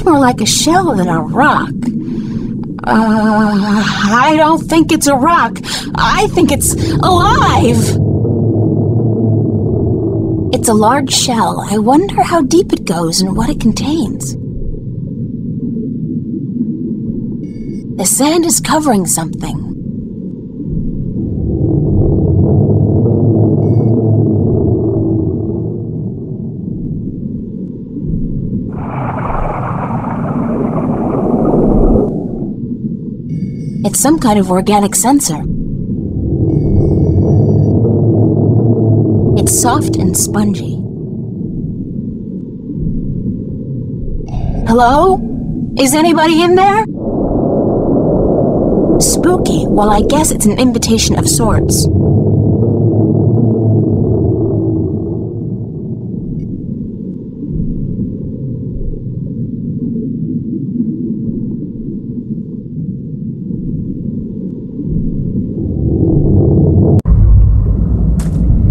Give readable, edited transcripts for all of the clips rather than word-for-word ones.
looks more like a shell than a rock. I don't think it's a rock. I think it's alive. It's a large shell. I wonder how deep it goes and what it contains. The sand is covering something. It's some kind of organic sensor. It's soft and spongy. Hello? Is anybody in there? Spooky. Well, I guess it's an invitation of sorts.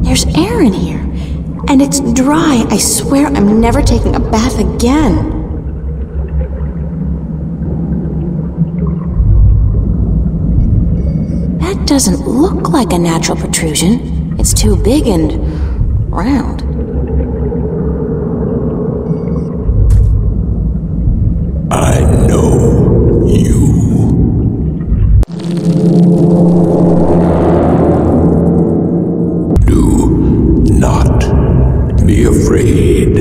There's air in here, and it's dry. I swear I'm never taking a bath again. That doesn't look like a natural protrusion. It's too big and round. I know you. Be afraid.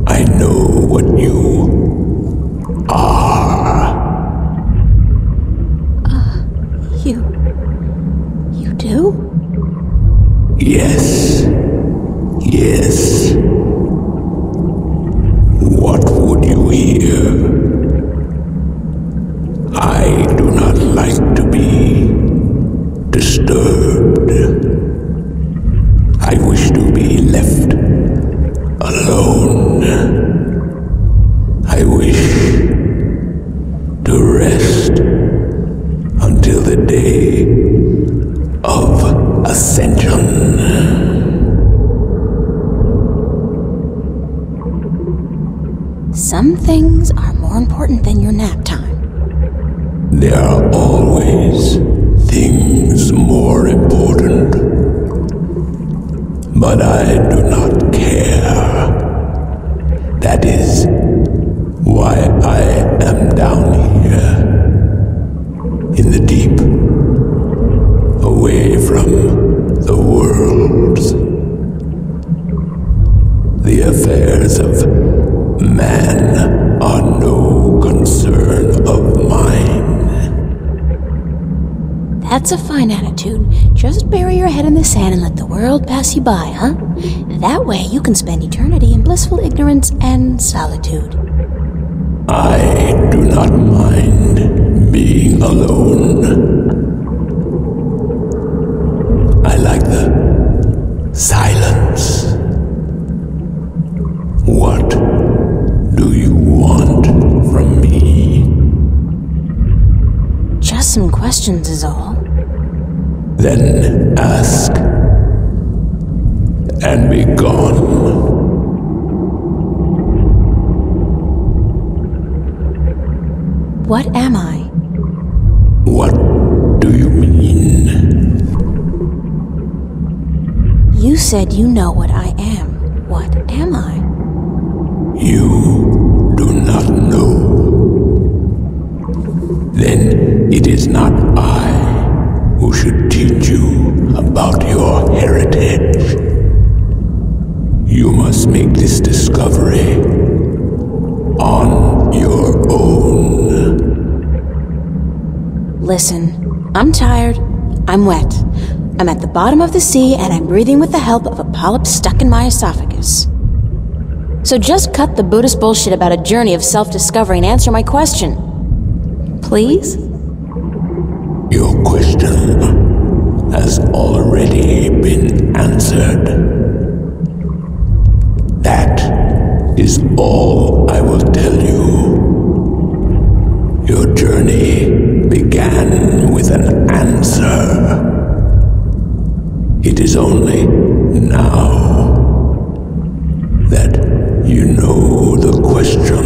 I know what you are. You do? Yes. Yes. What would you hear? I do not like to be disturbed. I wish to be left alone. I wish to rest until the day of ascension. Some things are more important than your nap time. There are always things more important. But I do not care. That is why I am down here, in the deep, away from the worlds. The affairs of man are no concern of mine. That's a fine attitude. Just bury your head in the sand and let the world pass you by, huh? That way you can spend eternity in blissful ignorance and solitude. I do not mind being alone. I like the silence. What do you want from me? Just some questions is all. Then ask, and be gone. What am I? What do you mean? You said you know what I am. What am I? You do not know. Then it is not I who should teach you about your heritage. You must make this discovery on your own. Listen, I'm tired, I'm wet. I'm at the bottom of the sea and I'm breathing with the help of a polyp stuck in my esophagus. So just cut the Buddhist bullshit about a journey of self-discovery and answer my question. Please? Your question has already been answered. That is all I will tell you. Your journey began with an answer. It is only now that you know the question.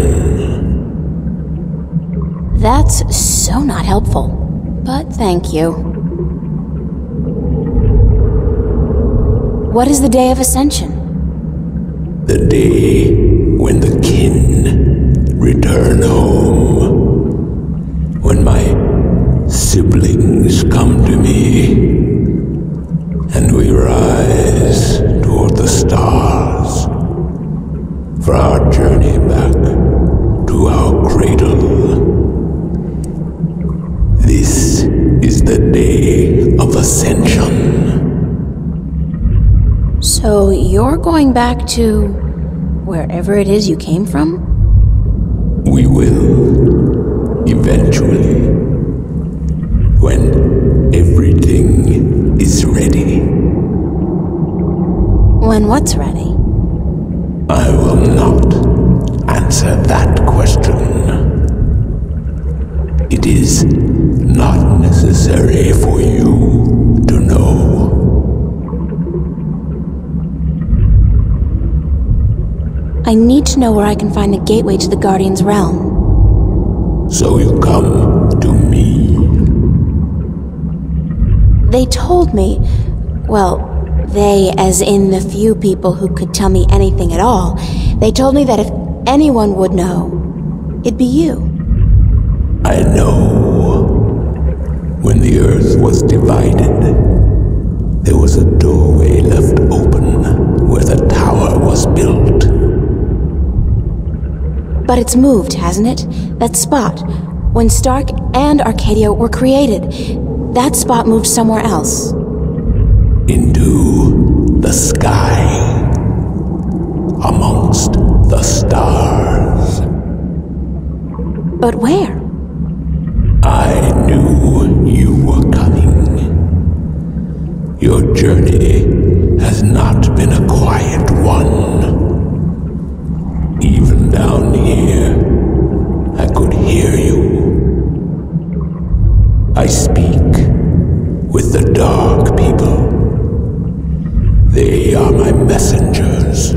That's so not helpful, but thank you. What is the Day of Ascension? The day when the kin return home. When my siblings come to me, and we rise toward the stars for our journey back to our cradle. This is the Day of Ascension. So you're going back to wherever it is you came from? We will, eventually, when everything is ready. When what's ready? I will not answer that question. It is not necessary for you to know. I need to know where I can find the gateway to the Guardian's realm. So you come to me. They told me, well, they as in the few people who could tell me anything at all, they told me that if anyone would know, it'd be you. I know. When the earth was divided, there was a doorway left open where the tower was built. But it's moved, hasn't it? That spot. When Stark and Arcadia were created, that spot moved somewhere else. Into the sky. Amongst the stars. But where? I knew you were coming. Your journey has not been a quiet one. Even down here, I could hear you. I speak with the dark people. They are my messengers.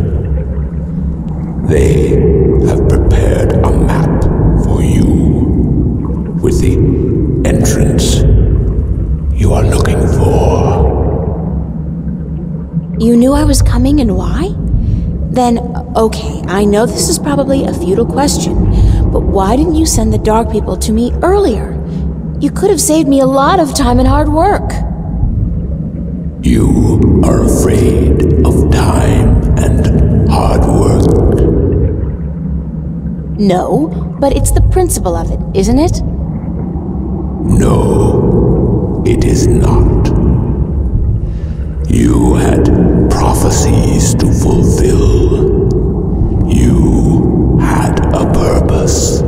They have prepared a map for you with the entrance you are looking for. You knew I was coming and why? Then, okay, I know this is probably a futile question, but why didn't you send the dark people to me earlier? You could have saved me a lot of time and hard work. You are afraid of time and hard work. No, but it's the principle of it, isn't it? No, it is not. You had prophecies to fulfill. You had a purpose.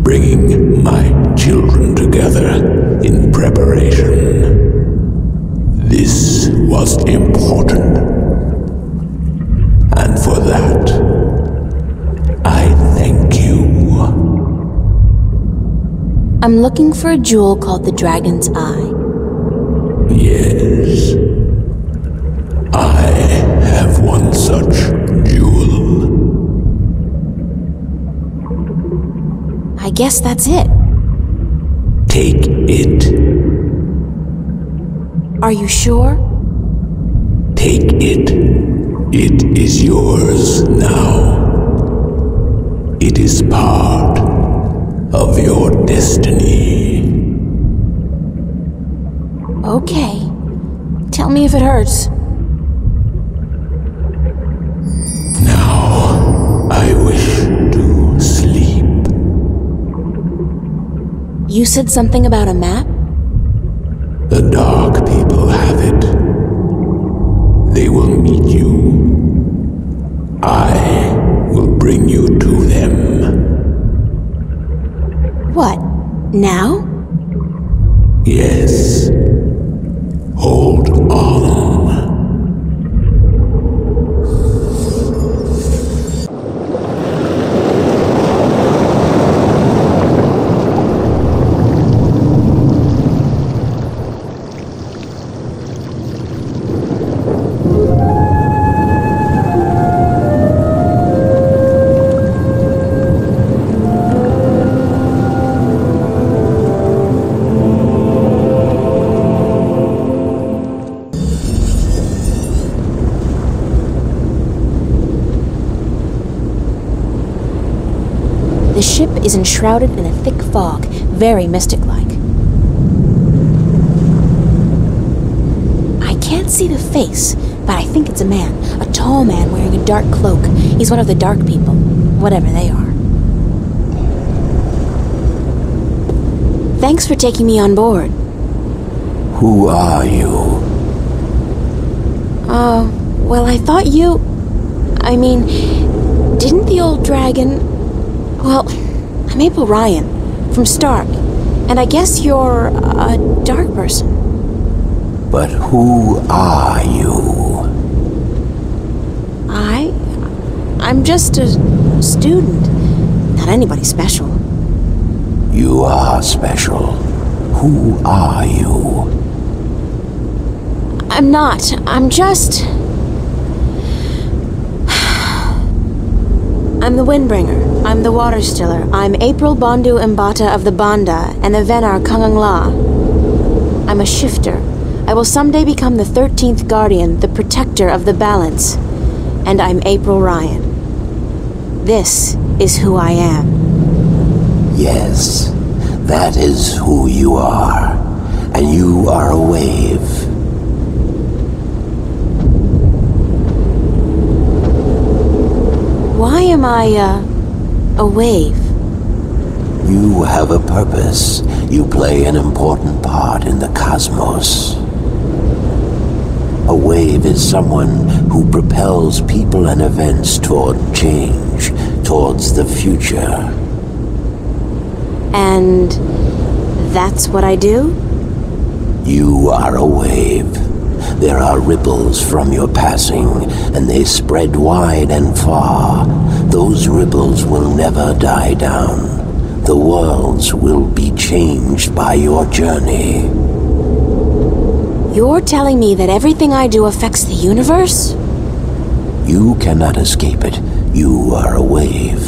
Bringing my children together in preparation. This was important. And for that, I thank you. I'm looking for a jewel called the Dragon's Eye. Yes. I have one such jewel. I guess that's it. Take it. Are you sure? Take it. It is yours now. It is part of your destiny. Okay. Tell me if it hurts. Now, I wish to sleep. You said something about a map? The dark people have it. They will meet you. I will bring you to them. What? Now? Yes. Hold on. ship is enshrouded in a thick fog, very mystic-like. I can't see the face, but I think it's a man. A tall man wearing a dark cloak. He's one of the dark people, whatever they are. Thanks for taking me on board. Who are you? Well, I thought you... I mean, didn't the old dragon... Well, I'm April Ryan, from Stark, and I guess you're a dark person. But who are you? I'm just a student. Not anybody special. You are special. Who are you? I'm not. I'm just... I'm the Windbringer. I'm the Water Stiller. I'm April Bondu Mbata of the Banda and the Venar Kangang La. I'm a shifter. I will someday become the 13th Guardian, the protector of the balance. And I'm April Ryan. This is who I am. Yes, that is who you are. And you are a wave. Why am I, a wave? You have a purpose. You play an important part in the cosmos. A wave is someone who propels people and events toward change, towards the future. And that's what I do? You are a wave. There are ripples from your passing, and they spread wide and far. Those ripples will never die down. The worlds will be changed by your journey. You're telling me that everything I do affects the universe? You cannot escape it. You are a wave.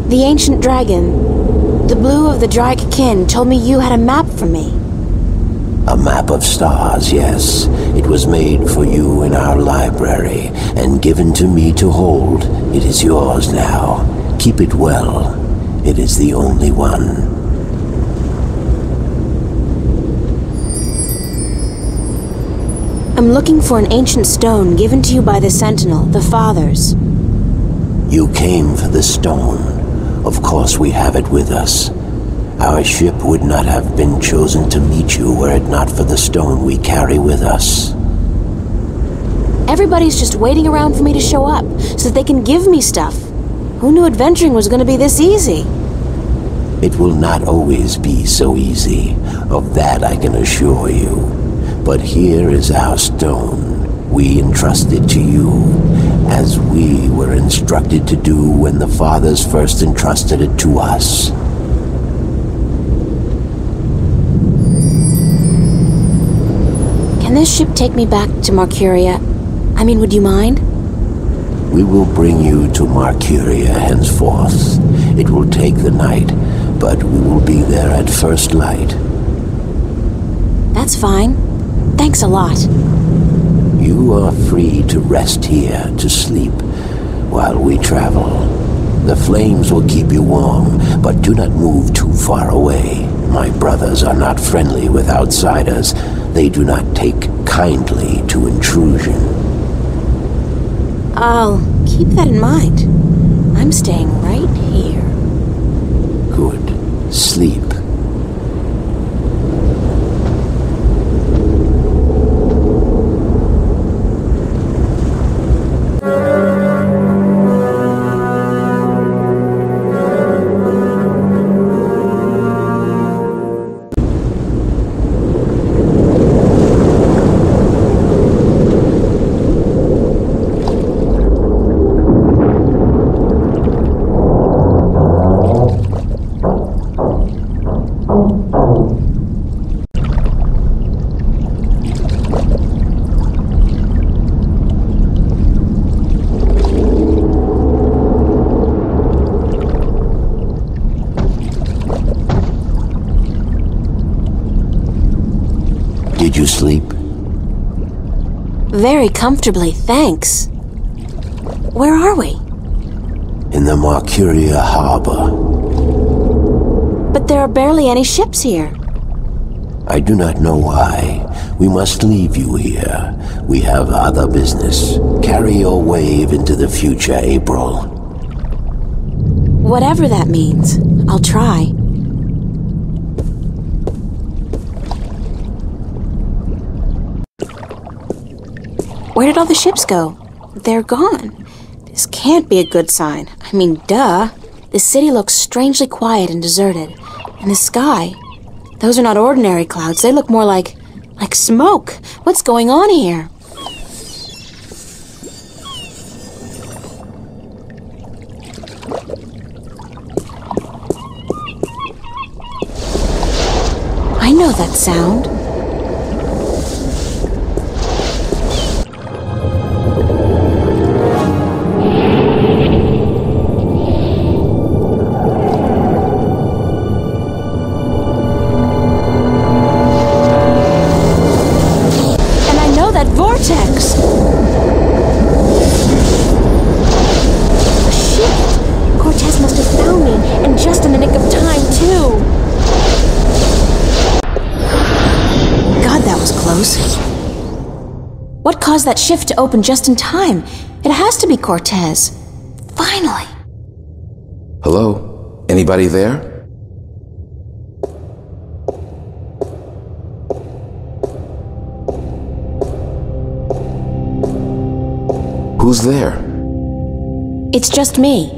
The ancient dragon, the blue of the Draic Kin, told me you had a map for me. A map of stars, yes. It was made for you in our library and given to me to hold. It is yours now. Keep it well. It is the only one. I'm looking for an ancient stone given to you by the Sentinel, the Fathers. You came for the stone. Of course we have it with us. Our ship would not have been chosen to meet you were it not for the stone we carry with us. Everybody's just waiting around for me to show up, so that they can give me stuff. Who knew adventuring was going to be this easy? It will not always be so easy. Of that I can assure you. But here is our stone. We entrust it to you, as we were instructed to do when the Fathers first entrusted it to us. Can this ship take me back to Marcuria? I mean, would you mind? We will bring you to Marcuria henceforth. It will take the night, but we will be there at first light. That's fine. Thanks a lot. You are free to rest here, to sleep, while we travel. The flames will keep you warm, but do not move too far away. My brothers are not friendly with outsiders. They do not take kindly to intrusion. I'll keep that in mind. I'm staying right here. Good. Sleep. Did you sleep? Very comfortably, thanks. Where are we? in the Marcuria harbor. But there are barely any ships here. I do not know why. We must leave you here. We have other business. Carry your wave into the future, April. Whatever that means, I'll try. Where did all the ships go? They're gone. This can't be a good sign. I mean, duh. The city looks strangely quiet and deserted. And the sky, those are not ordinary clouds. They look more like smoke. What's going on here? I know that sound. Vortex! Shit! Cortez must have found me, and just in the nick of time, too! God, that was close. What caused that shift to open just in time? It has to be Cortez. Finally! Hello? Anybody there? Who's there? It's just me.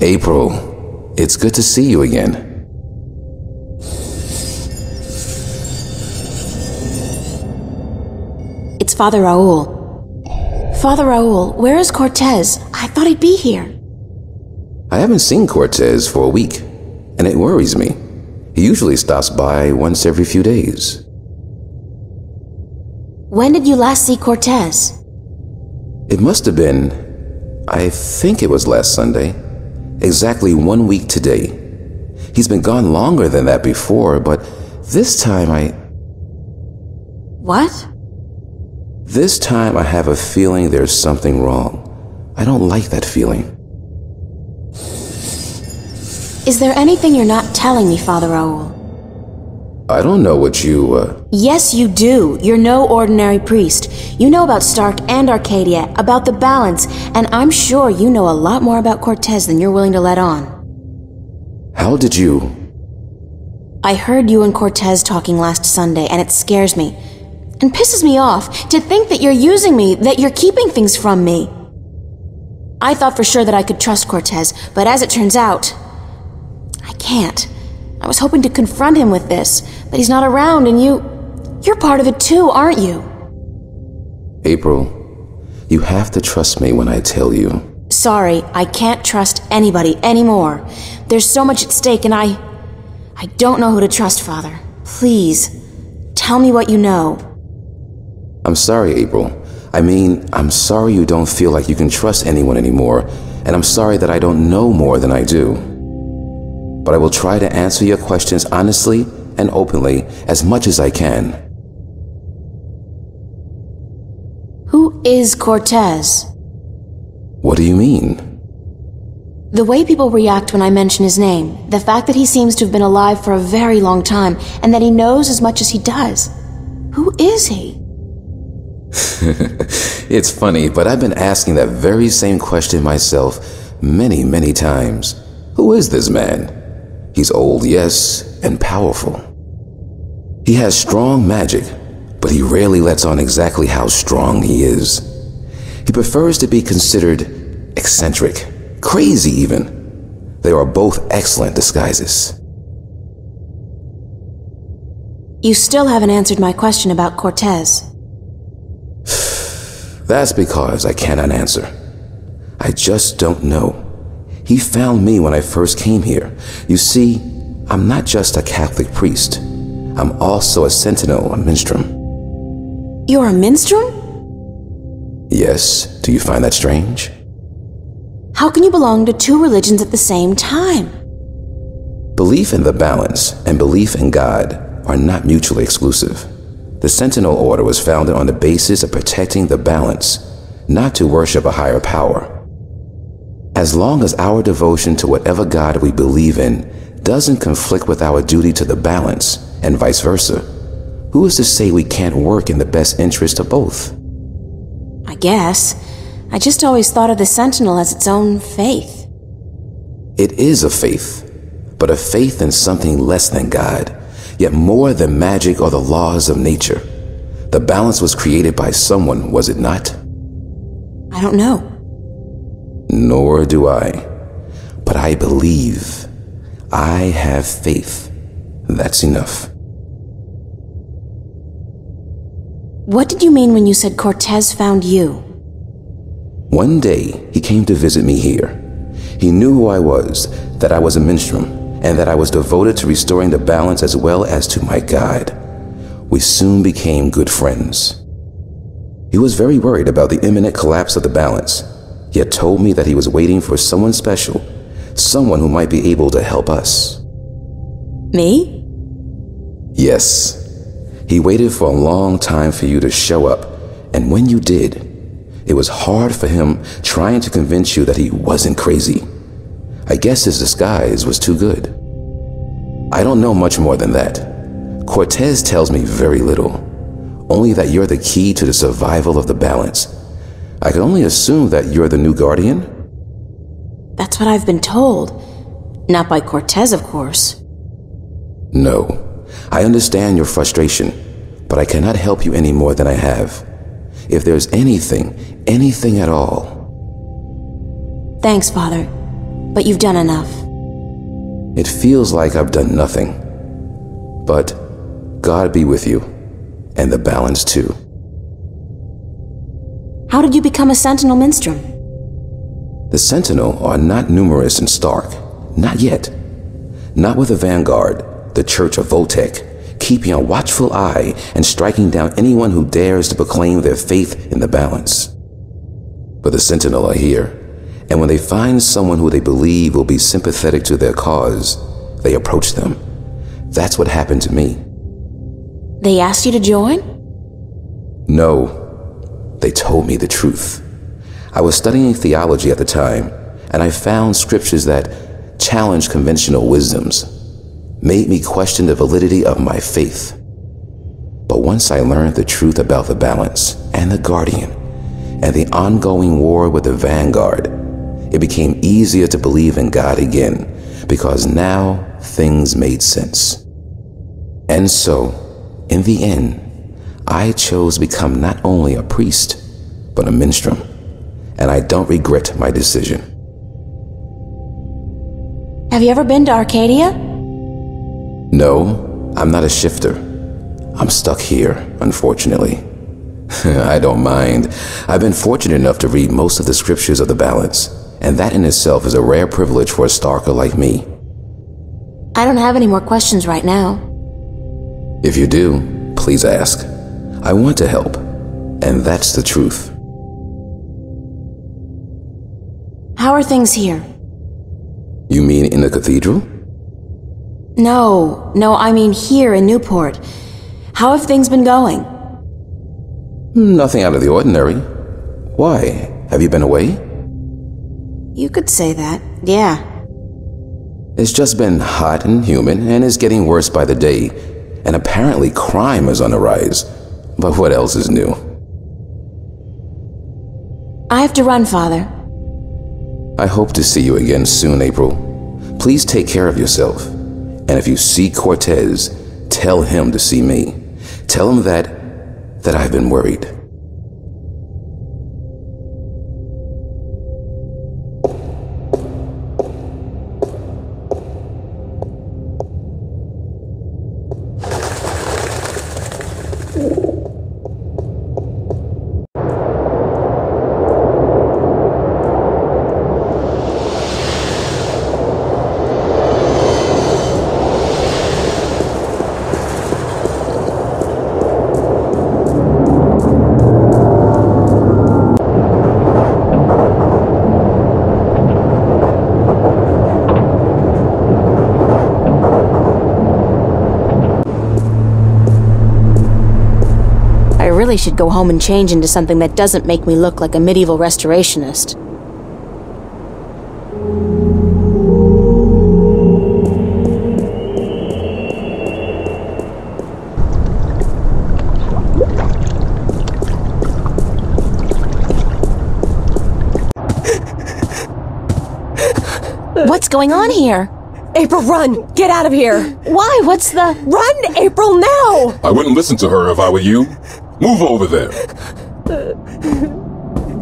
April, it's good to see you again. It's Father Raul. Father Raul, where is Cortez? I thought he'd be here. I haven't seen Cortez for a week, and it worries me. He usually stops by once every few days. When did you last see Cortez? It must have been, I think it was last Sunday. Exactly 1 week today. He's been gone longer than that before, but this time What? This time I have a feeling there's something wrong. I don't like that feeling. Is there anything you're not telling me, Father Raul? I don't know what you, Yes, you do. You're no ordinary priest. You know about Stark and Arcadia, about the balance, and I'm sure you know a lot more about Cortez than you're willing to let on. How did you? I heard you and Cortez talking last Sunday, and it scares me. And pisses me off to think that you're using me, that you're keeping things from me. I thought for sure that I could trust Cortez, but as it turns out, I can't. I was hoping to confront him with this, but he's not around, and you're part of it too, aren't you? April, you have to trust me when I tell you. Sorry, I can't trust anybody anymore. There's so much at stake, and I don't know who to trust, Father. Please, tell me what you know. I'm sorry, April. I'm sorry you don't feel like you can trust anyone anymore, and I'm sorry that I don't know more than I do. But I will try to answer your questions honestly and openly as much as I can. Who is Cortez? What do you mean? The way people react when I mention his name, the fact that he seems to have been alive for a very long time, and that he knows as much as he does. Who is he? It's funny, but I've been asking that very same question myself many, many times. Who is this man? He's old, yes, and powerful. He has strong magic, but he rarely lets on exactly how strong he is. He prefers to be considered eccentric, crazy even. They are both excellent disguises. You still haven't answered my question about Cortez. That's because I cannot answer. I just don't know. He found me when I first came here. You see, I'm not just a Catholic priest. I'm also a sentinel, a minstrel. You're a minstrel? Yes, do you find that strange? How can you belong to two religions at the same time? Belief in the balance and belief in God are not mutually exclusive. The Sentinel Order was founded on the basis of protecting the balance, not to worship a higher power. As long as our devotion to whatever God we believe in doesn't conflict with our duty to the balance, and vice versa, who is to say we can't work in the best interest of both? I guess. I just always thought of the Sentinel as its own faith. It is a faith, but a faith in something less than God, yet more than magic or the laws of nature. The balance was created by someone, was it not? I don't know. Nor do I. But I believe. I have faith. That's enough. What did you mean when you said Cortez found you? One day, he came to visit me here. He knew who I was, that I was a minstrel, and that I was devoted to restoring the balance as well as to my God. We soon became good friends. He was very worried about the imminent collapse of the balance, yet told me that he was waiting for someone special, someone who might be able to help us. Me? Yes. He waited for a long time for you to show up, and when you did, it was hard for him trying to convince you that he wasn't crazy. I guess his disguise was too good. I don't know much more than that. Cortez tells me very little, only that you're the key to the survival of the balance. I can only assume that you're the new guardian? That's what I've been told. Not by Cortez, of course. No. I understand your frustration, but I cannot help you any more than I have. If there's anything at all. Thanks, Father, but you've done enough. It feels like I've done nothing. But God be with you, and the balance too. How did you become a Sentinel Minstrel? The Sentinel are not numerous in Stark. Not yet. Not with the Vanguard, the Church of Voltec, keeping a watchful eye and striking down anyone who dares to proclaim their faith in the balance. But the Sentinel are here, and when they find someone who they believe will be sympathetic to their cause, they approach them. That's what happened to me. They asked you to join? No. They told me the truth. I was studying theology at the time, and I found scriptures that challenged conventional wisdoms, made me question the validity of my faith. But once I learned the truth about the balance and the Guardian and the ongoing war with the Vanguard, it became easier to believe in God again, because now things made sense. And so, in the end, I chose to become not only a priest, but a minstrel, and I don't regret my decision. Have you ever been to Arcadia? No, I'm not a shifter. I'm stuck here, unfortunately. I don't mind. I've been fortunate enough to read most of the scriptures of the balance, and that in itself is a rare privilege for a Starker like me. I don't have any more questions right now. If you do, please ask. I want to help, and that's the truth. How are things here? You mean in the cathedral? No, I mean here in Newport. How have things been going? Nothing out of the ordinary. Why? Have you been away? You could say that, yeah. It's just been hot and humid, and it's getting worse by the day. And apparently crime is on the rise. But what else is new? I have to run, Father. I hope to see you again soon, April. Please take care of yourself. And if you see Cortez, tell him to see me. Tell him that I've been worried. I really should go home and change into something that doesn't make me look like a medieval restorationist. going on here? April, run! Get out of here! Why? What's the... Run, April, now! I wouldn't listen to her if I were you. Move over there.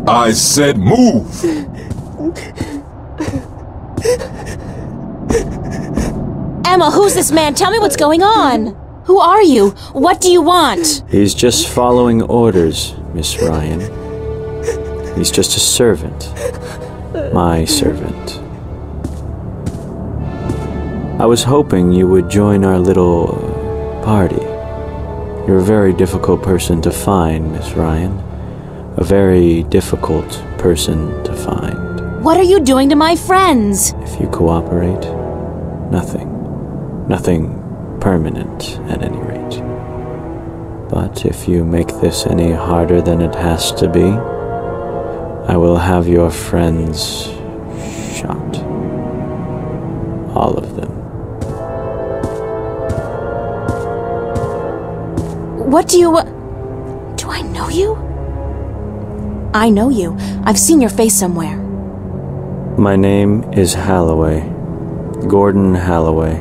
I said move! Emma, who's this man? Tell me what's going on. Who are you? What do you want? He's just following orders, Miss Ryan. He's just a servant. My servant. I was hoping you would join our little party. You're a very difficult person to find, Miss Ryan. A very difficult person to find. What are you doing to my friends? If you cooperate, nothing. Nothing permanent, at any rate. But if you make this any harder than it has to be, I will have your friends shot. All of them. What do you... Do I know you? I know you. I've seen your face somewhere. My name is Halloway. Gordon Halloway.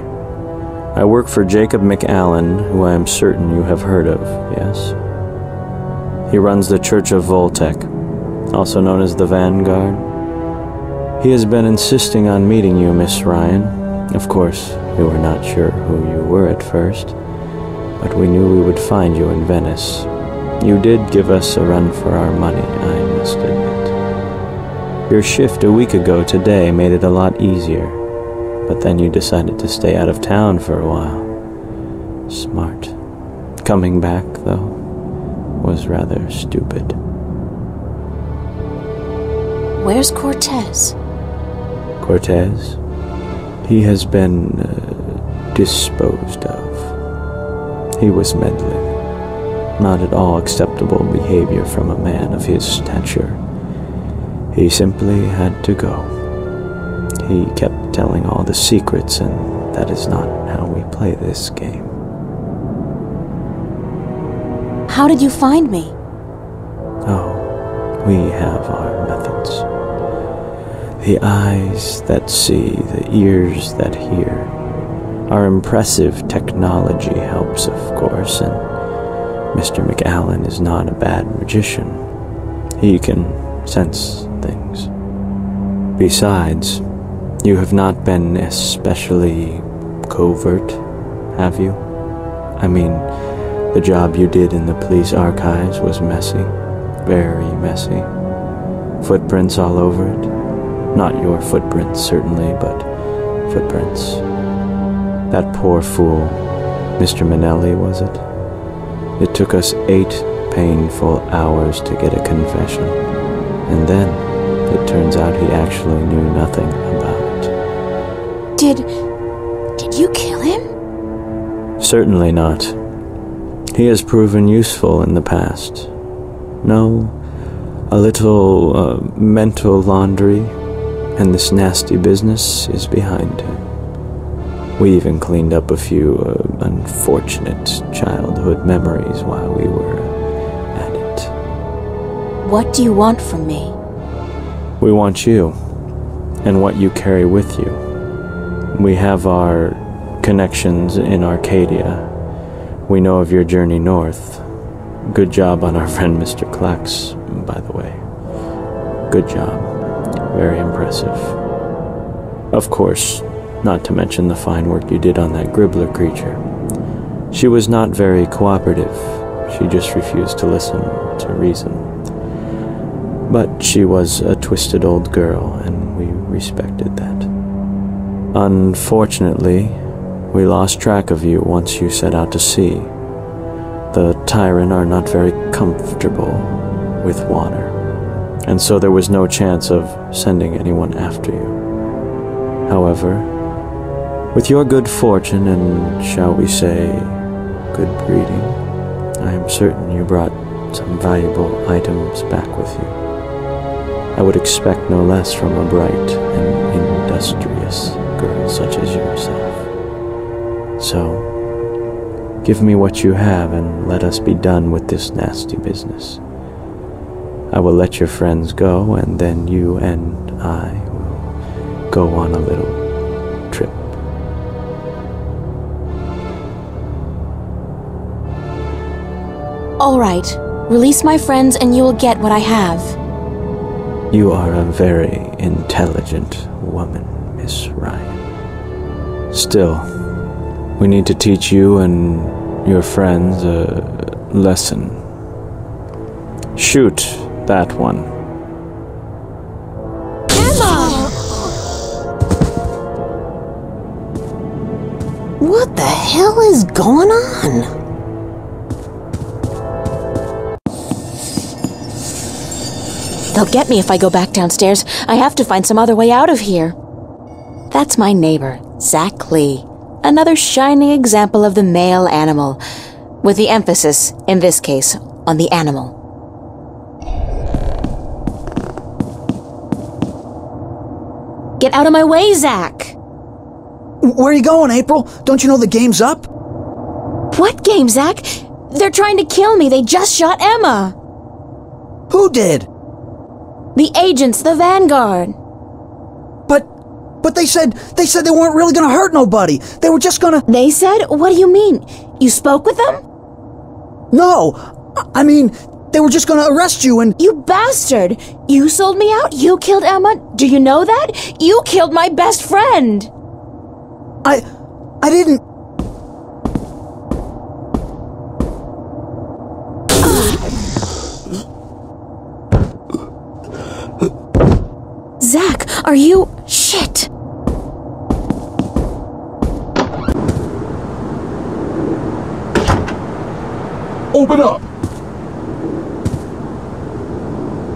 I work for Jacob McAllen, who I am certain you have heard of, yes? He runs the Church of Voltec, also known as the Vanguard. He has been insisting on meeting you, Miss Ryan. Of course, we were not sure who you were at first, but we knew we would find you in Venice. You did give us a run for our money, I must admit. Your shift a week ago today made it a lot easier, but then you decided to stay out of town for a while. Smart. Coming back, though, was rather stupid. Where's Cortez? Cortez? He has been disposed of. He was meddling. Not at all acceptable behavior from a man of his stature. He simply had to go. He kept telling all the secrets, and that is not how we play this game. How did you find me? Oh, we have our methods. The eyes that see, the ears that hear. Our impressive technology helps, of course, and Mr. McAllen is not a bad magician. He can sense things. Besides, you have not been especially covert, have you? I mean, the job you did in the police archives was messy. Very messy. Footprints all over it. Not your footprints, certainly, but footprints. That poor fool, Mr. Manelli, was it? It took us 8 painful hours to get a confession. And then, it turns out he actually knew nothing about it. Did you kill him? Certainly not. He has proven useful in the past. No, a little mental laundry, and this nasty business is behind him. We even cleaned up a few unfortunate childhood memories while we were at it. What do you want from me? We want you, and what you carry with you. We have our connections in Arcadia. We know of your journey north. Good job on our friend Mr. Klex, by the way. Good job. Very impressive. Of course, not to mention the fine work you did on that Gribbler creature. She was not very cooperative. She just refused to listen to reason. But she was a twisted old girl, and we respected that. Unfortunately, we lost track of you once you set out to sea. The Tyran are not very comfortable with water, and so there was no chance of sending anyone after you. However, with your good fortune and, shall we say, good breeding, I am certain you brought some valuable items back with you. I would expect no less from a bright and industrious girl such as yourself. So, give me what you have and let us be done with this nasty business. I will let your friends go, and then you and I will go on a little All right. Release my friends and you will get what I have. You are a very intelligent woman, Miss Ryan. Still, we need to teach you and your friends a lesson. Shoot that one. Emma! What the hell is going on? They'll get me if I go back downstairs. I have to find some other way out of here. That's my neighbor, Zach Lee. Another shining example of the male animal, with the emphasis, in this case, on the animal. Get out of my way, Zach! Where are you going, April? Don't you know the game's up? What game, Zach? They're trying to kill me. They just shot Emma. Who did? The agents, the Vanguard. But they said they weren't really gonna hurt nobody. They were just gonna... They said? What do you mean? You spoke with them? No, I mean, they were just gonna arrest you and... You bastard! You sold me out? You killed Emma? Do you know that? You killed my best friend! I didn't... Zach, are you... Shit! Open up!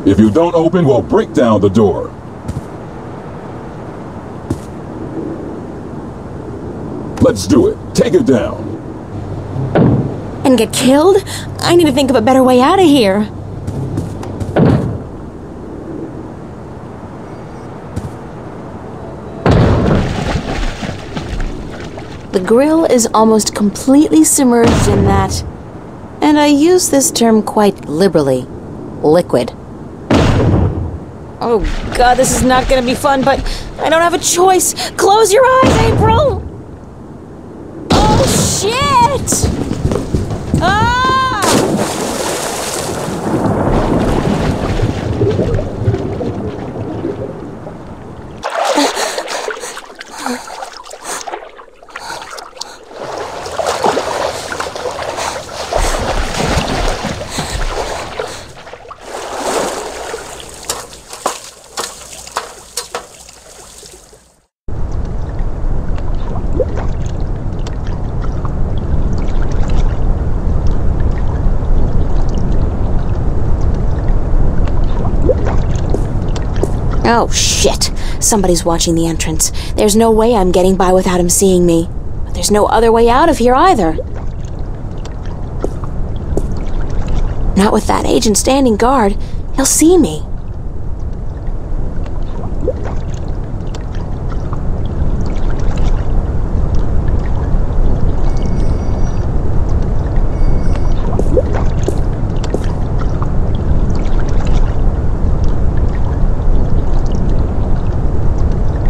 If you don't open, we'll break down the door. Let's do it. Take it down. And get killed? I need to think of a better way out of here. The grill is almost completely submerged in that, and I use this term quite liberally, liquid. Oh god, this is not gonna be fun, but I don't have a choice. Close your eyes, April! Oh shit! Ah! Oh, shit. Somebody's watching the entrance. There's no way I'm getting by without him seeing me. But there's no other way out of here either. Not with that agent standing guard. He'll see me.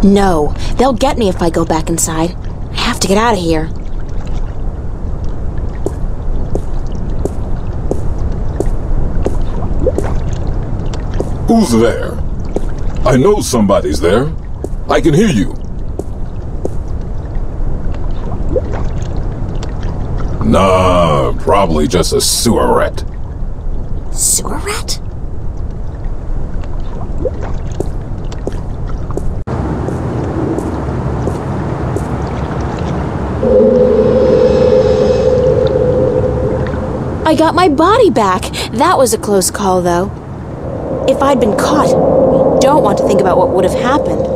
No, they'll get me if I go back inside. I have to get out of here. Who's there? I know somebody's there. I can hear you. Nah, probably just a sewer rat. Sewer rat? I got my body back. That was a close call, though. If I'd been caught, I don't want to think about what would have happened.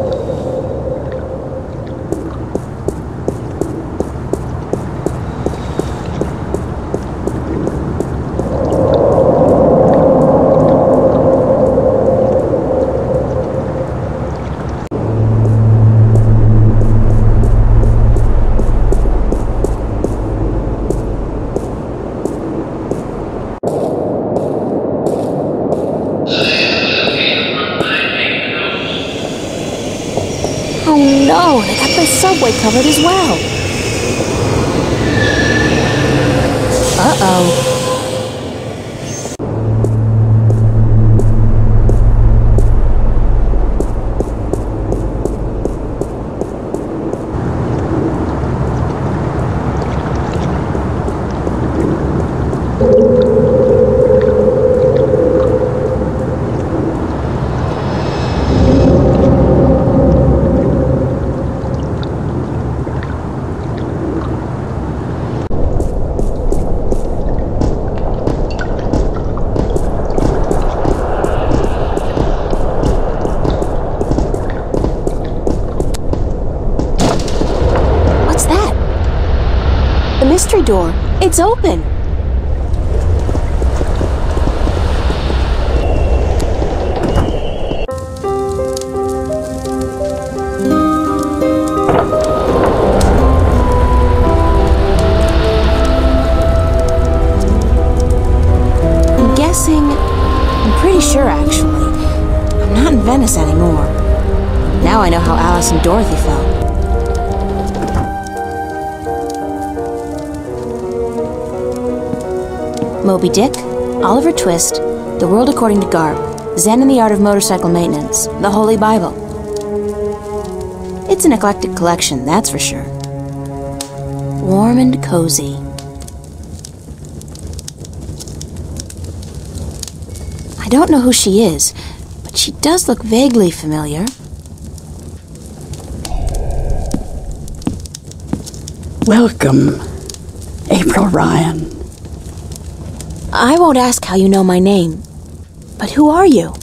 Oh no, they got the subway covered as well. Uh-oh. my door. It's open. I'm pretty sure, actually. I'm not in Venice anymore. Now I know how Alice and Dorothy felt. Moby Dick, Oliver Twist, The World According to Garp, Zen and the Art of Motorcycle Maintenance, the Holy Bible. It's an eclectic collection, that's for sure. Warm and cozy. I don't know who she is, but she does look vaguely familiar. Welcome, April Ryan. I won't ask how you know my name, but who are you?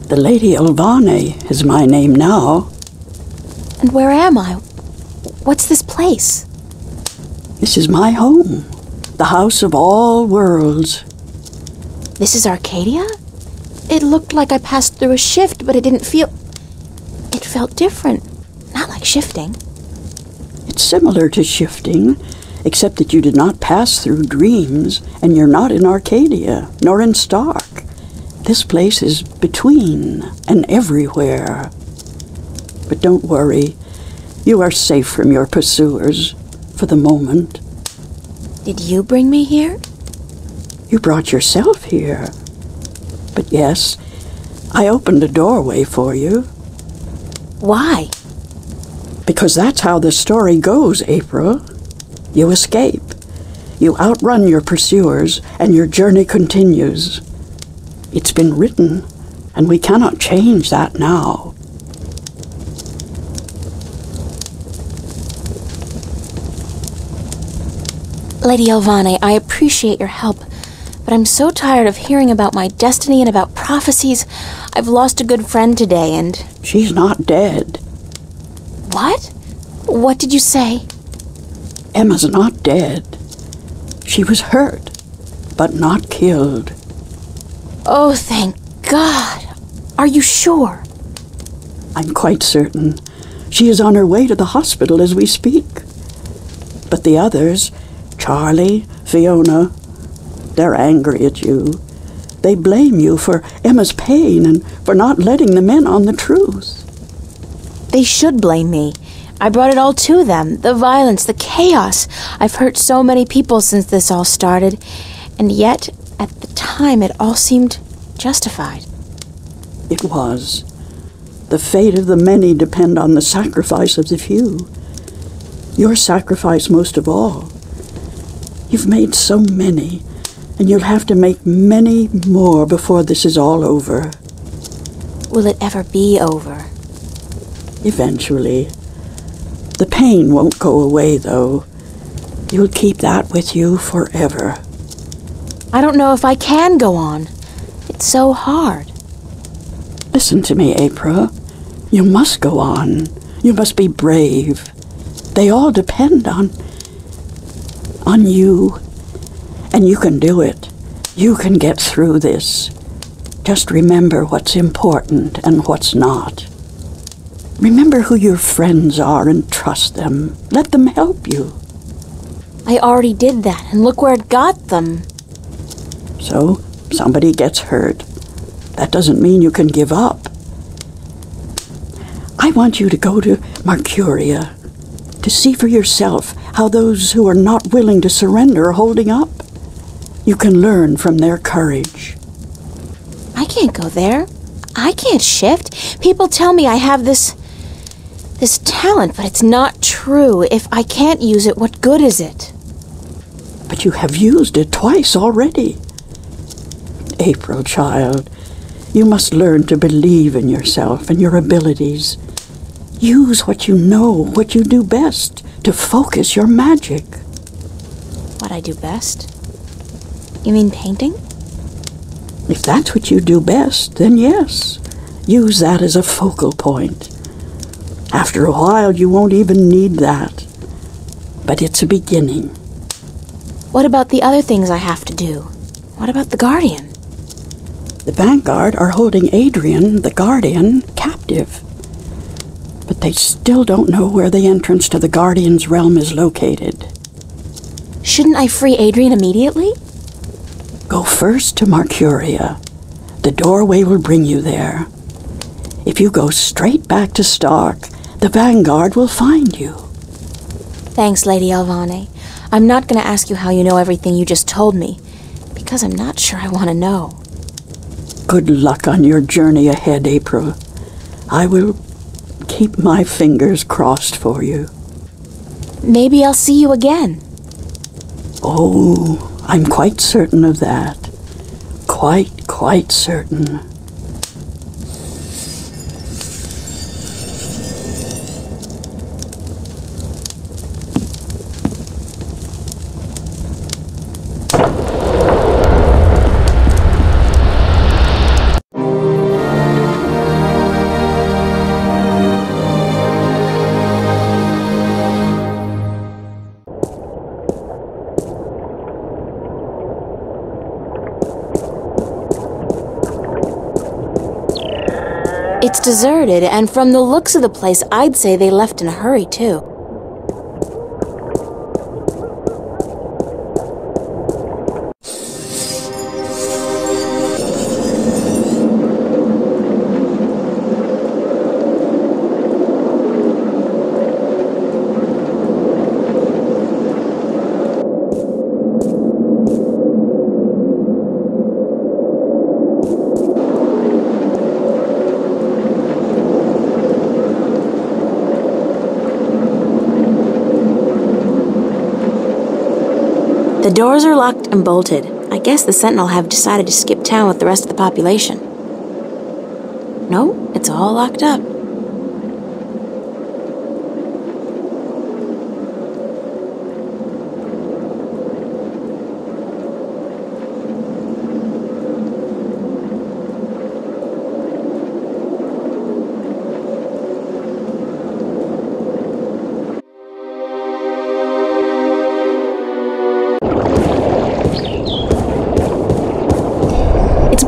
The Lady Alvane is my name now. And where am I? What's this place? This is my home, the house of all worlds. This is Arcadia? It looked like I passed through a shift, but it didn't feel... It felt different. Not like shifting. It's similar to shifting, except that you did not pass through dreams, and you're not in Arcadia, nor in Stark. This place is between and everywhere. But don't worry. You are safe from your pursuers, for the moment. Did you bring me here? You brought yourself here. But yes, I opened a doorway for you. Why? Because that's how the story goes, April. You escape. You outrun your pursuers, and your journey continues. It's been written, and we cannot change that now. Lady Alvane, I appreciate your help, but I'm so tired of hearing about my destiny and about prophecies. I've lost a good friend today, and... She's not dead. What? What did you say? Emma's not dead. She was hurt, but not killed. Oh, thank God. Are you sure? I'm quite certain. She is on her way to the hospital as we speak. But the others, Charlie, Fiona, they're angry at you. They blame you for Emma's pain and for not letting them in on the truth. They should blame me. I brought it all to them. The violence, the chaos. I've hurt so many people since this all started. And yet, at the time, it all seemed justified. It was. The fate of the many depend on the sacrifice of the few. Your sacrifice most of all. You've made so many, and you'll have to make many more before this is all over. Will it ever be over? Eventually. The pain won't go away, though. You'll keep that with you forever. I don't know if I can go on. It's so hard. Listen to me, April. You must go on. You must be brave. They all depend on you. And you can do it. You can get through this. Just remember what's important and what's not. Remember who your friends are and trust them. Let them help you. I already did that, and look where it got them. So, somebody gets hurt. That doesn't mean you can give up. I want you to go to Marcuria, to see for yourself how those who are not willing to surrender are holding up. You can learn from their courage. I can't go there. I can't shift. People tell me I have this talent, but it's not true. If I can't use it, what good is it? But you have used it twice already. April, child, you must learn to believe in yourself and your abilities. Use what you know, what you do best, to focus your magic. What I do best? You mean painting? If that's what you do best, then yes. Use that as a focal point. After a while, you won't even need that. But it's a beginning. What about the other things I have to do? What about the Guardian? The Vanguard are holding Adrian, the Guardian, captive. But they still don't know where the entrance to the Guardian's realm is located. Shouldn't I free Adrian immediately? Go first to Marcuria. The doorway will bring you there. If you go straight back to Stark, the Vanguard will find you. Thanks, Lady Alvane. I'm not going to ask you how you know everything you just told me, because I'm not sure I want to know. Good luck on your journey ahead, April. I will keep my fingers crossed for you. Maybe I'll see you again. Oh, I'm quite certain of that. Quite certain. It's deserted, and from the looks of the place, I'd say they left in a hurry, too. The doors are locked and bolted. I guess the Sentinel have decided to skip town with the rest of the population. No, it's all locked up.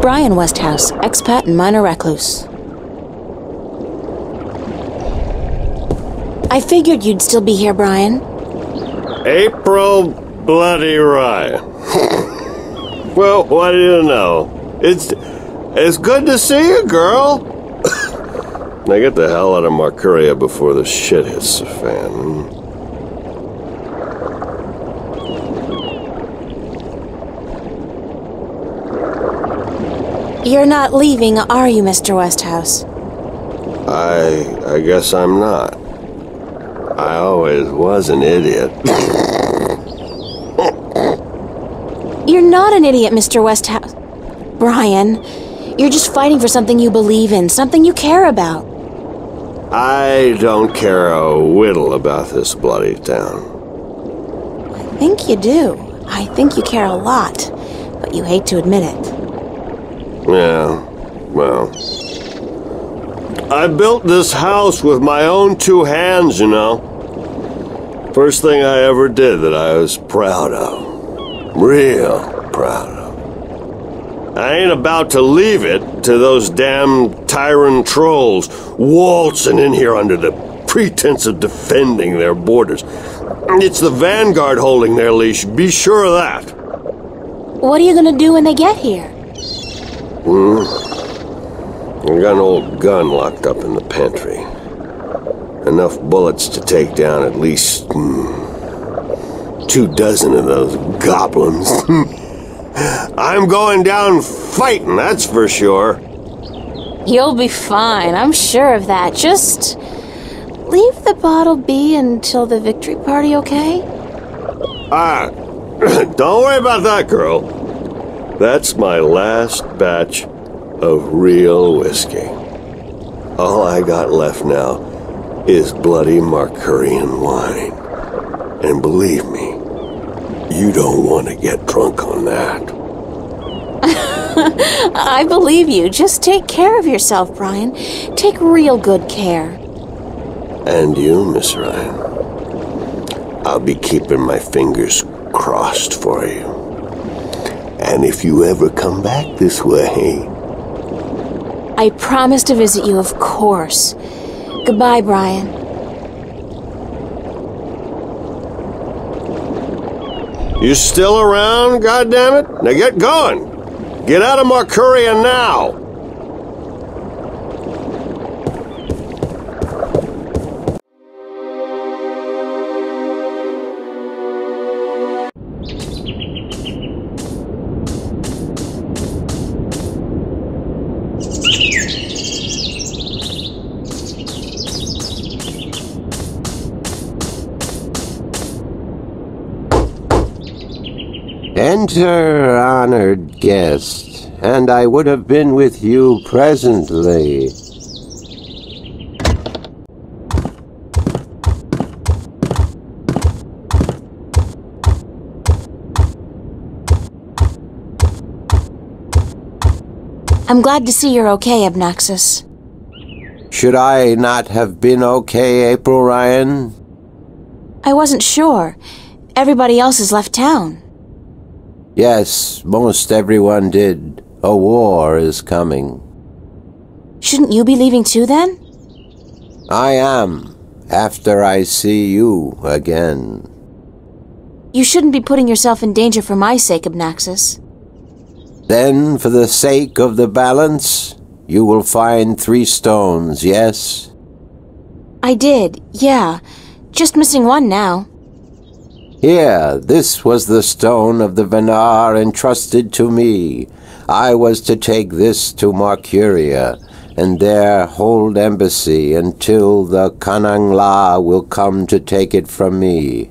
Brian Westhouse, expat and minor recluse. I figured you'd still be here, Brian. April Bloody Ryan. Well, what do you know? It's good to see you, girl. Now get the hell out of Marcuria before the shit hits the fan. You're not leaving, are you, Mr. Westhouse? I guess I'm not. I always was an idiot. You're not an idiot, Mr. Westhouse. Brian, you're just fighting for something you believe in, something you care about. I don't care a whittle about this bloody town. I think you do. I think you care a lot, but you hate to admit it. Yeah, well, I built this house with my own two hands, you know. First thing I ever did that I was proud of. Real proud of. I ain't about to leave it to those damn tyrant trolls waltzing in here under the pretense of defending their borders. It's the Vanguard holding their leash, be sure of that. What are you gonna do when they get here? I got an old gun locked up in the pantry. Enough bullets to take down at least 24 of those goblins. I'm going down fighting, that's for sure. You'll be fine, I'm sure of that. Just leave the bottle be until the victory party, okay? Don't worry about that, girl. That's my last batch of real whiskey. All I got left now is bloody Marcurian wine. And believe me, you don't want to get drunk on that. I believe you. Just take care of yourself, Brian. Take real good care. And you, Miss Ryan. I'll be keeping my fingers crossed for you. And if you ever come back this way... I promise to visit you, of course. Goodbye, Brian. You still around, goddammit? Now get going! Get out of Marcuria now! Enter, honored guest, and I would have been with you presently. I'm glad to see you're okay, Abnaxis. Should I not have been okay, April Ryan? I wasn't sure. Everybody else has left town. Yes, most everyone did. A war is coming. Shouldn't you be leaving too, then? I am, after I see you again. You shouldn't be putting yourself in danger for my sake, Abnaxis. Then, for the sake of the balance, you will find 3 stones, yes? I did, yeah. Just missing one now. Here, this was the stone of the Venar entrusted to me. I was to take this to Marcuria, and there hold embassy until the Kanangla will come to take it from me.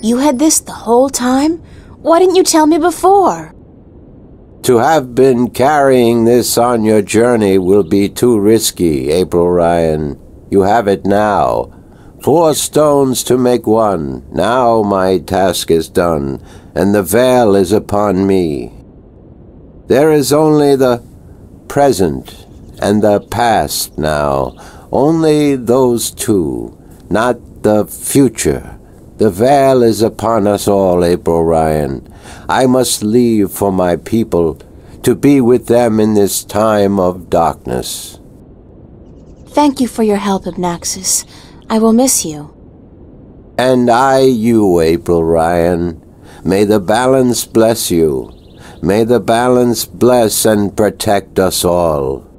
You had this the whole time? Why didn't you tell me before? To have been carrying this on your journey will be too risky, April Ryan. You have it now. 4 stones to make 1. Now my task is done, and the veil is upon me. There is only the present and the past now. Only those 2, not the future. The veil is upon us all, April Ryan. I must leave for my people, to be with them in this time of darkness. Thank you for your help, Abnaxis. I will miss you. And I you, April Ryan. May the balance bless you. May the balance bless and protect us all.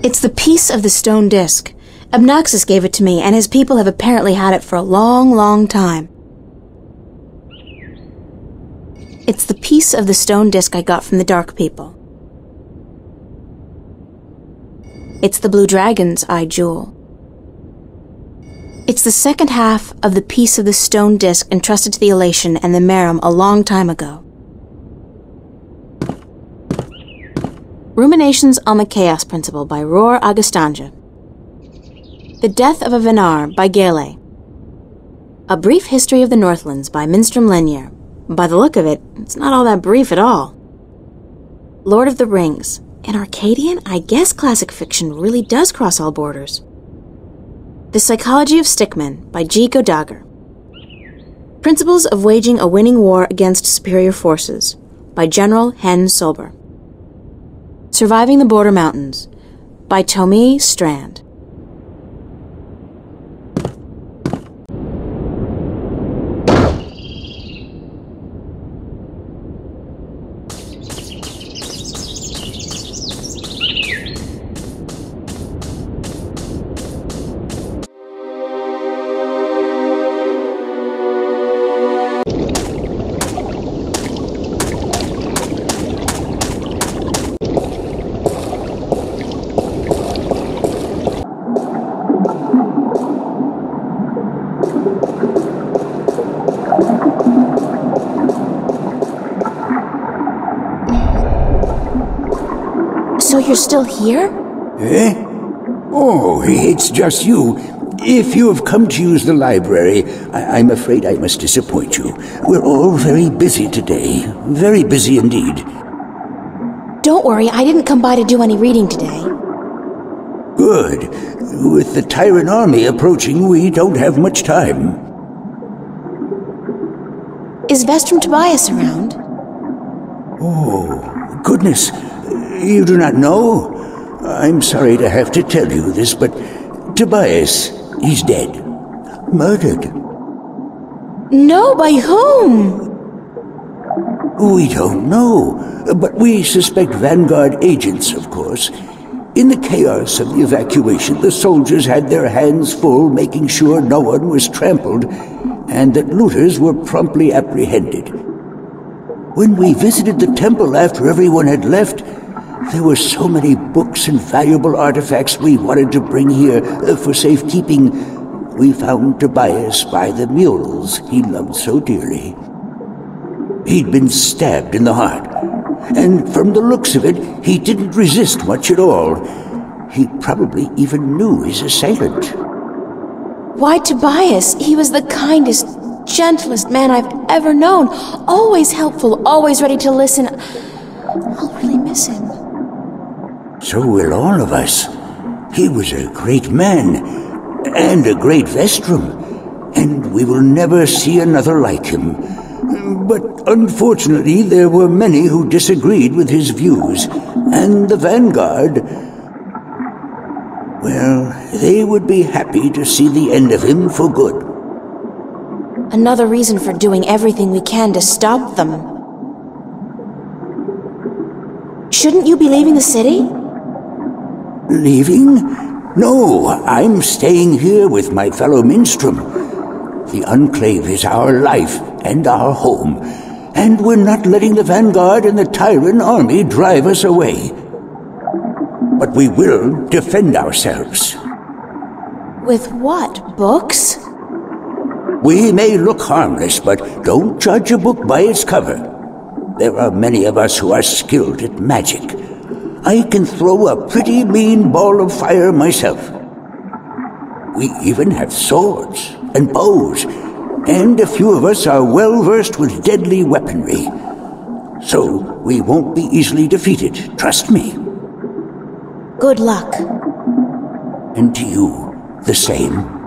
It's the piece of the stone disc. Abnaxis gave it to me, and his people have apparently had it for a long, long time. It's the piece of the stone disc I got from the Dark People. It's the Blue Dragon's eye jewel. It's the second half of the piece of the stone disc entrusted to the Elation and the Merum a long time ago. Ruminations on the Chaos Principle by Roar Agastanja. The Death of a Venar by Gale. A Brief History of the Northlands by Minstrom Lenier. By the look of it, it's not all that brief at all. Lord of the Rings. In Arcadian, I guess classic fiction really does cross all borders. The Psychology of Stickmen by G. Godager. Principles of Waging a Winning War Against Superior Forces by General Hen Solber. Surviving the Border Mountains by Tomie Strand. So you're still here? Eh? Oh, it's just you. If you have come to use the library, I'm afraid I must disappoint you. We're all very busy today. Very busy indeed. Don't worry, I didn't come by to do any reading today. Good. With the Tyrant army approaching, we don't have much time. Is Vestrum Tobias around? Oh, goodness. You do not know? I'm sorry to have to tell you this, but Tobias, he's dead. Murdered. No, by whom? We don't know, but we suspect Vanguard agents, of course. In the chaos of the evacuation, the soldiers had their hands full making sure no one was trampled, and that looters were promptly apprehended. When we visited the temple after everyone had left, there were so many books and valuable artifacts we wanted to bring here for safekeeping. We found Tobias by the mules he loved so dearly. He'd been stabbed in the heart, and from the looks of it, he didn't resist much at all. He probably even knew his assailant. Why Tobias? He was the kindest, gentlest man I've ever known. Always helpful, always ready to listen. I'll really miss him. So will all of us. He was a great man, and a great Vestrum, and we will never see another like him. But unfortunately, there were many who disagreed with his views, and the Vanguard, well, they would be happy to see the end of him for good. Another reason for doing everything we can to stop them. Shouldn't you be leaving the city? Leaving? No, I'm staying here with my fellow Minstrom. The Enclave is our life and our home, and we're not letting the Vanguard and the Tyrant army drive us away. But we will defend ourselves. With what? Books? We may look harmless, but don't judge a book by its cover. There are many of us who are skilled at magic. I can throw a pretty mean ball of fire myself. We even have swords and bows, and a few of us are well versed with deadly weaponry. So we won't be easily defeated, trust me. Good luck. And to you, the same.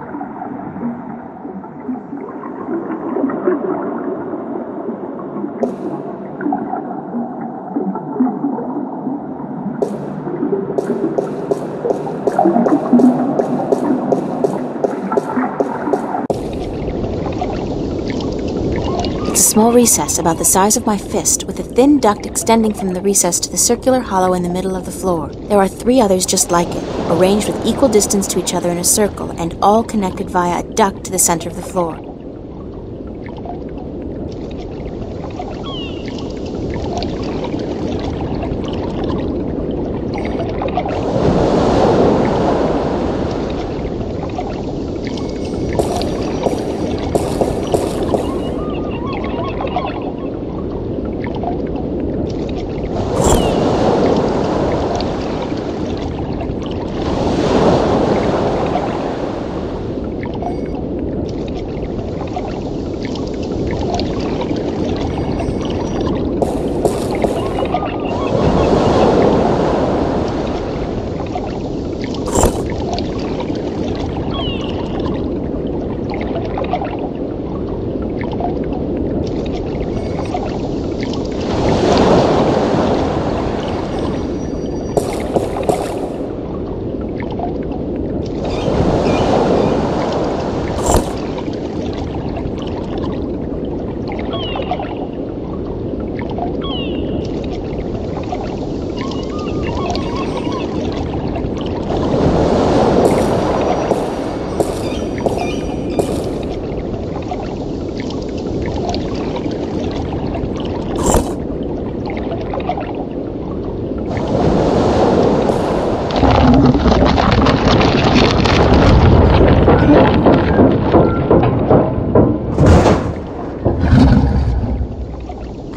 It's a small recess about the size of my fist, with a thin duct extending from the recess to the circular hollow in the middle of the floor. There are 3 others just like it, arranged with equal distance to each other in a circle, and all connected via a duct to the center of the floor.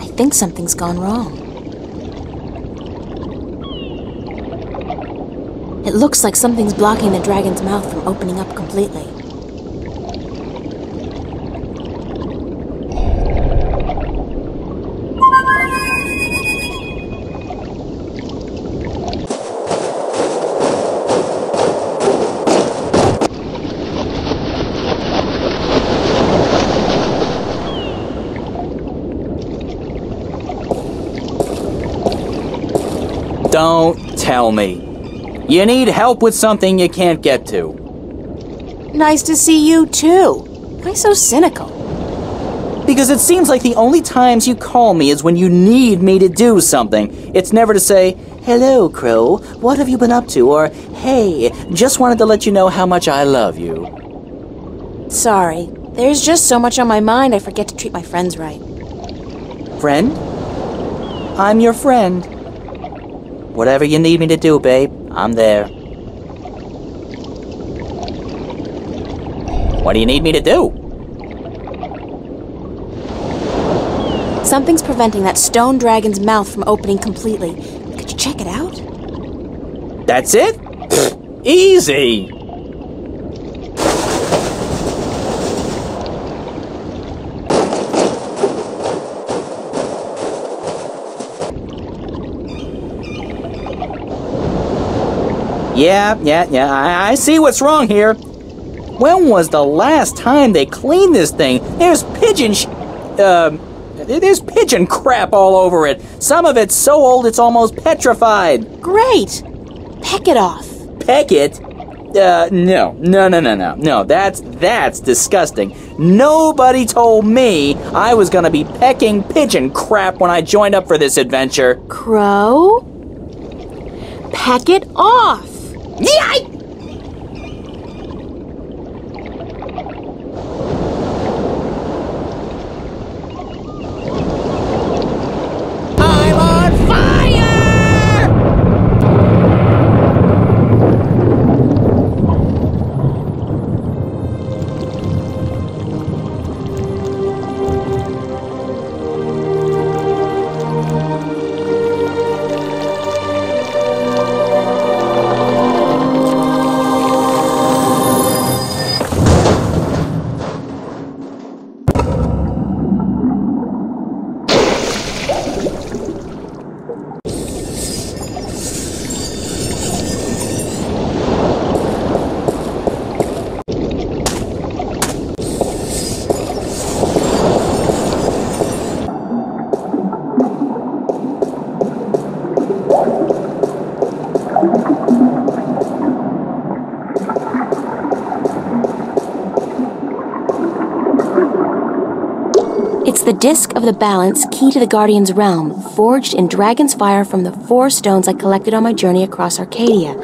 I think something's gone wrong. It looks like something's blocking the dragon's mouth from opening up completely. Don't tell me. You need help with something you can't get to. Nice to see you, too. Why so cynical? Because it seems like the only times you call me is when you need me to do something. It's never to say, "Hello, Crow, what have you been up to?" or, "Hey, just wanted to let you know how much I love you." Sorry. There's just so much on my mind I forget to treat my friends right. Friend? I'm your friend. Whatever you need me to do, babe, I'm there. What do you need me to do? Something's preventing that stone dragon's mouth from opening completely. Could you check it out? That's it? Easy! Yeah, I see what's wrong here. When was the last time they cleaned this thing? There's there's pigeon crap all over it. Some of it's so old it's almost petrified. Great! Peck it off. Peck it? No, that's disgusting. Nobody told me I was gonna be pecking pigeon crap when I joined up for this adventure. Crow? Peck it off! Yeah! I'm on fire! It's the disc of the balance key to the Guardian's realm, forged in dragon's fire from the 4 stones I collected on my journey across Arcadia,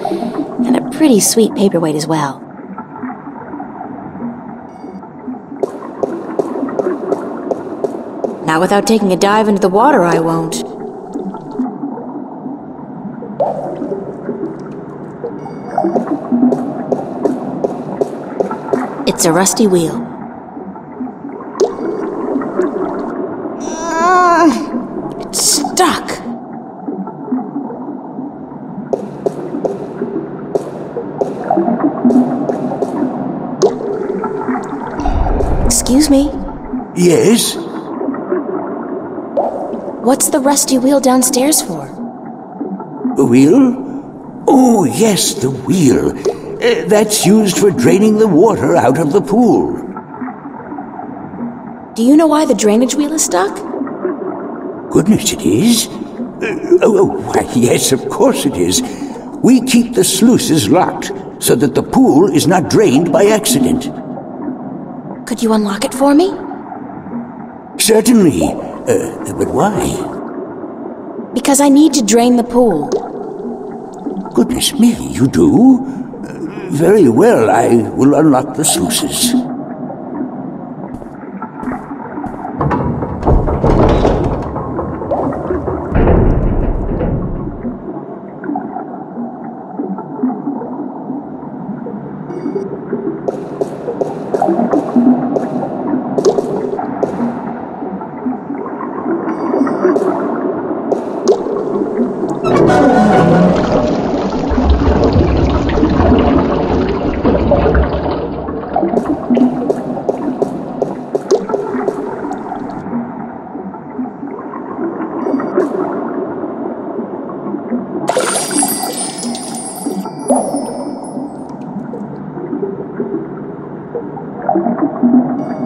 and a pretty sweet paperweight as well. Not without taking a dive into the water, I won't. It's a rusty wheel. It's stuck. Excuse me? Yes? What's the rusty wheel downstairs for? The wheel? Oh, yes, the wheel. That's used for draining the water out of the pool. Do you know why the drainage wheel is stuck? Goodness, it is? Why, yes, of course it is. We keep the sluices locked so that the pool is not drained by accident. Could you unlock it for me? Certainly. But why? Because I need to drain the pool. Goodness me, you do? Very well, I will unlock the sluices.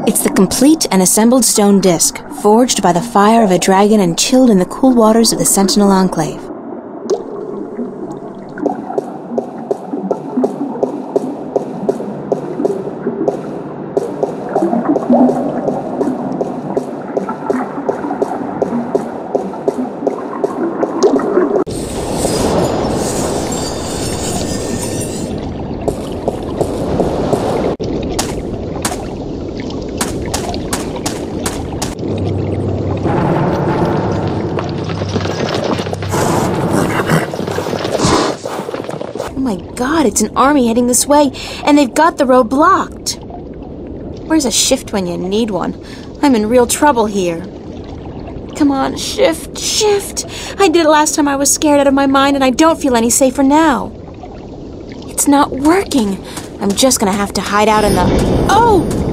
It's the complete and assembled stone disc, forged by the fire of a dragon and chilled in the cool waters of the Sentinel Enclave. Oh my god, it's an army heading this way, and they've got the road blocked. Where's a shift when you need one? I'm in real trouble here. Come on, shift. I did it last time I was scared out of my mind, and I don't feel any safer now. It's not working. I'm just gonna have to hide out in the... Oh!